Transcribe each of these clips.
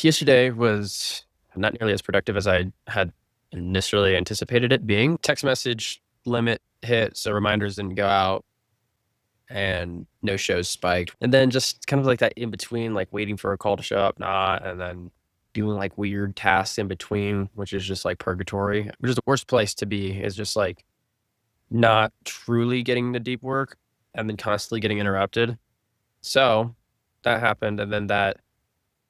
Yesterday was not nearly as productive as I had initially anticipated it being. Text message limit hit, so reminders didn't go out and no shows spiked. And then just kind of like that in between, like waiting for a call to show up, not, and then doing like weird tasks in between, which is just like purgatory, which is the worst place to be, is just like not truly getting the deep work and then constantly getting interrupted. So that happened. And then that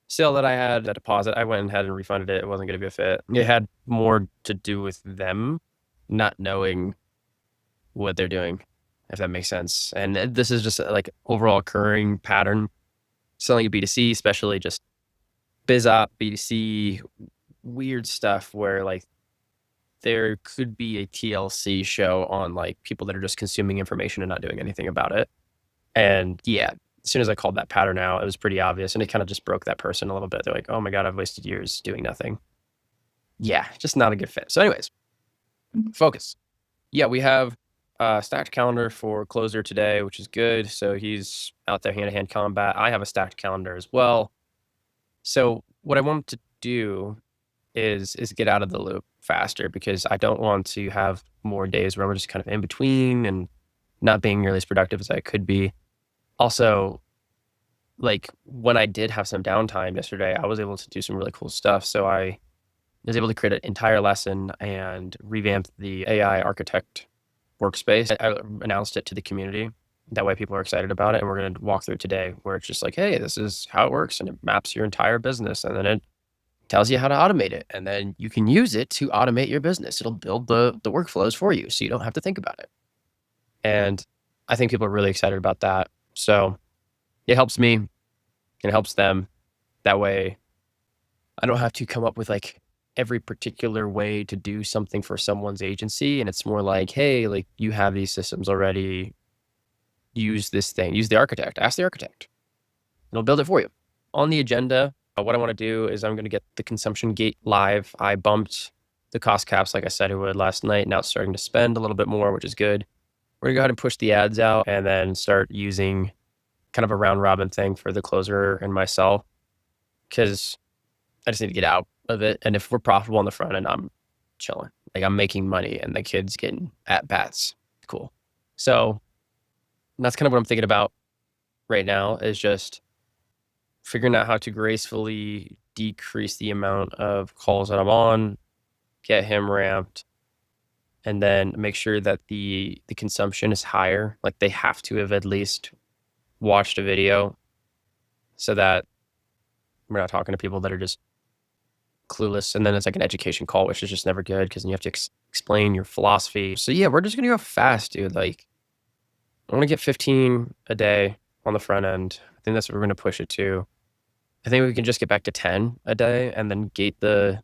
sale that I had, that deposit, I went ahead and refunded it. It wasn't going to be a fit. It had more to do with them not knowing what they're doing, if that makes sense. And this is just like overall occurring pattern selling a B2C, especially just biz op, B2C, weird stuff where like there could be a TLC show on like people that are just consuming information and not doing anything about it. And yeah, as soon as I called that pattern out, it was pretty obvious. And it kind of just broke that person a little bit. They're like, oh my God, I've wasted years doing nothing. Yeah, just not a good fit. So anyways, focus. Yeah, we have a stacked calendar for closer today, which is good. So he's out there hand-to-hand combat. I have a stacked calendar as well. So what I want to do is get out of the loop faster, because I don't want to have more days where we're just kind of in between and not being nearly as productive as I could be. Also, like when I did have some downtime yesterday, I was able to do some really cool stuff. So I was able to create an entire lesson and revamp the AI architect workspace. I announced it to the community. That way people are excited about it. And we're going to walk through today where it's just like, hey, this is how it works. And it maps your entire business. And then it tells you how to automate it. And then you can use it to automate your business. It'll build the workflows for you, so you don't have to think about it. And I think people are really excited about that. So it helps me, it helps them. That way I don't have to come up with like every particular way to do something for someone's agency. And it's more like, hey, like you have these systems already, use this thing, use the architect, ask the architect, it'll build it for you. On the agenda, what I want to do is I'm going to get the consumption gate live. I bumped the cost caps like I said I would last night. Now it's starting to spend a little bit more, which is good. We're going to go ahead and push the ads out and then start using kind of a round robin thing for the closer and myself, because I just need to get out of it. And if we're profitable on the front end, I'm chilling. Like I'm making money and the kid's getting at bats. Cool. So that's kind of what I'm thinking about right now, is just figuring out how to gracefully decrease the amount of calls that I'm on, get him ramped, and then make sure that the consumption is higher. Like they have to have at least watched a video, so that we're not talking to people that are just clueless. And then it's like an education call, which is just never good, because then you have to explain your philosophy. So yeah, we're just gonna go fast, dude. Like I want to get 15 a day on the front end. I think that's what we're going to push it to. I think we can just get back to 10 a day and then gate the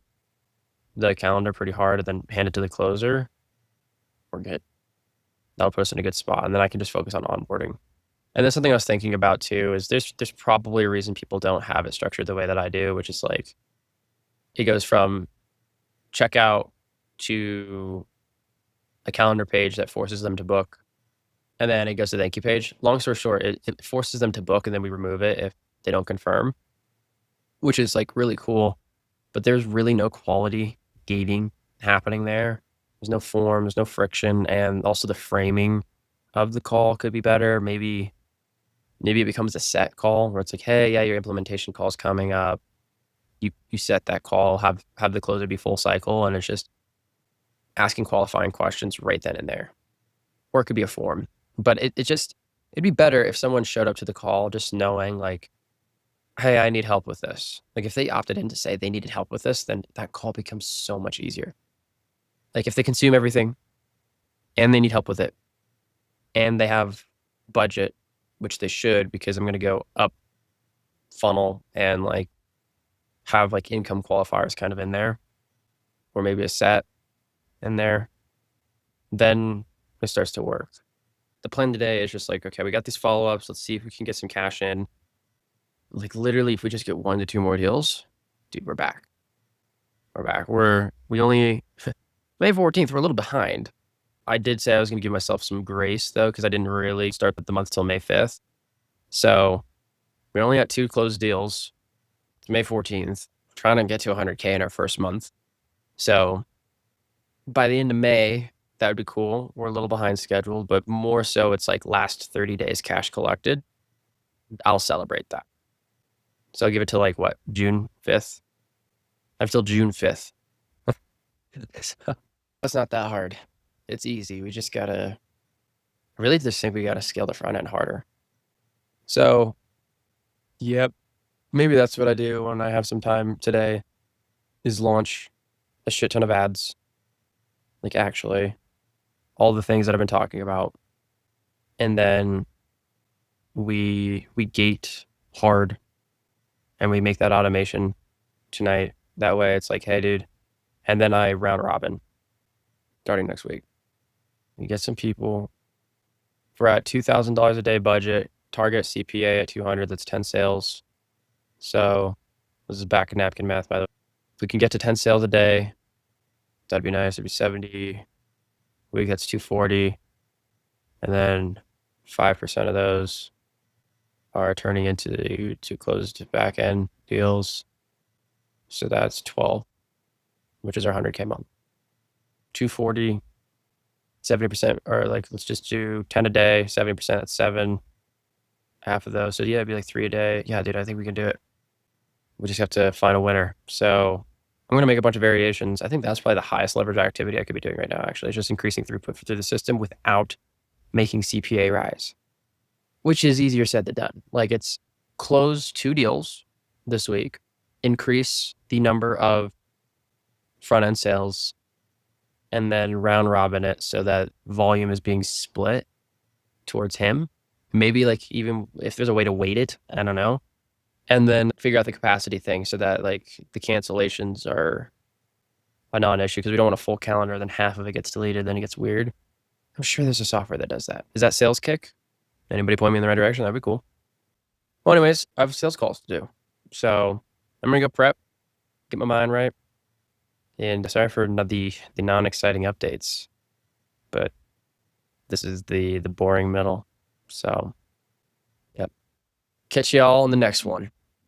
calendar pretty hard and then hand it to the closer. We're good. That'll put us in a good spot. And then I can just focus on onboarding. And then something I was thinking about too is there's probably a reason people don't have it structured the way that I do, which is like it goes from checkout to a calendar page that forces them to book. And then it goes to the thank you page. Long story short, it forces them to book and then we remove it if they don't confirm, which is like really cool. But there's really no quality gating happening there. There's no form, there's no friction. And also the framing of the call could be better. Maybe it becomes a set call where it's like, hey, yeah, your implementation call is coming up. You set that call, have the closer be full cycle, and it's just asking qualifying questions right then and there. Or it could be a form. But it'd be better if someone showed up to the call just knowing like, hey, I need help with this. Like if they opted in to say they needed help with this, then that call becomes so much easier. Like if they consume everything and they need help with it and they have budget, which they should, because I'm going to go up funnel and like have like income qualifiers kind of in there, or maybe a set in there, then it starts to work. The plan today is just like, okay, we got these follow-ups. Let's see if we can get some cash in. Like literally, if we just get 1 to 2 more deals, dude, we're back. We're back. We only May 14th. We're a little behind. I did say I was going to give myself some grace though, because I didn't really start the month till May 5th. So we only got 2 closed deals. It's May 14th. trying to get to 100K in our first month. So by the end of May, that would be cool. We're a little behind schedule, but more so it's like last 30 days cash collected. I'll celebrate that. So I'll give it to like what, June 5th? I have till June 5th. So that's not that hard. It's easy. We just gotta, I really just think we gotta scale the front end harder. So, yep, maybe that's what I do when I have some time today is launch a shit ton of ads. Like actually all the things that I've been talking about. And then we gate hard and we make that automation tonight. That way it's like, hey dude. And then I round robin starting next week. We get some people. We're at $2,000 a day budget, target CPA at 200, that's 10 sales. So this is back of napkin math, by the way. If we can get to 10 sales a day, that'd be nice. It'd be 70 a week, that's 240. And then 5% of those are turning into two closed back end deals. So that's 12, which is our 100K month. 240, 70%, or like, let's just do 10 a day, 70%, that's 7, half of those. So yeah, it'd be like 3 a day. Yeah, dude, I think we can do it. We just have to find a winner. So I'm going to make a bunch of variations. I think that's probably the highest leverage activity I could be doing right now, actually. It's just increasing throughput through the system without making CPA rise, which is easier said than done. Like it's close 2 deals this week, increase the number of front end sales, and then round robin it so that volume is being split towards him. Maybe like even if there's a way to weight it, I don't know. And then figure out the capacity thing so that like the cancellations are a non-issue because we don't want a full calendar, then half of it gets deleted, then it gets weird. I'm sure there's a software that does that. Is that Sales Kick? Anybody point me in the right direction? That'd be cool. Well, anyways, I have sales calls to do. So I'm gonna go prep, get my mind right. And sorry for the non-exciting updates, but this is the boring middle. So, yep. Catch y'all in the next one.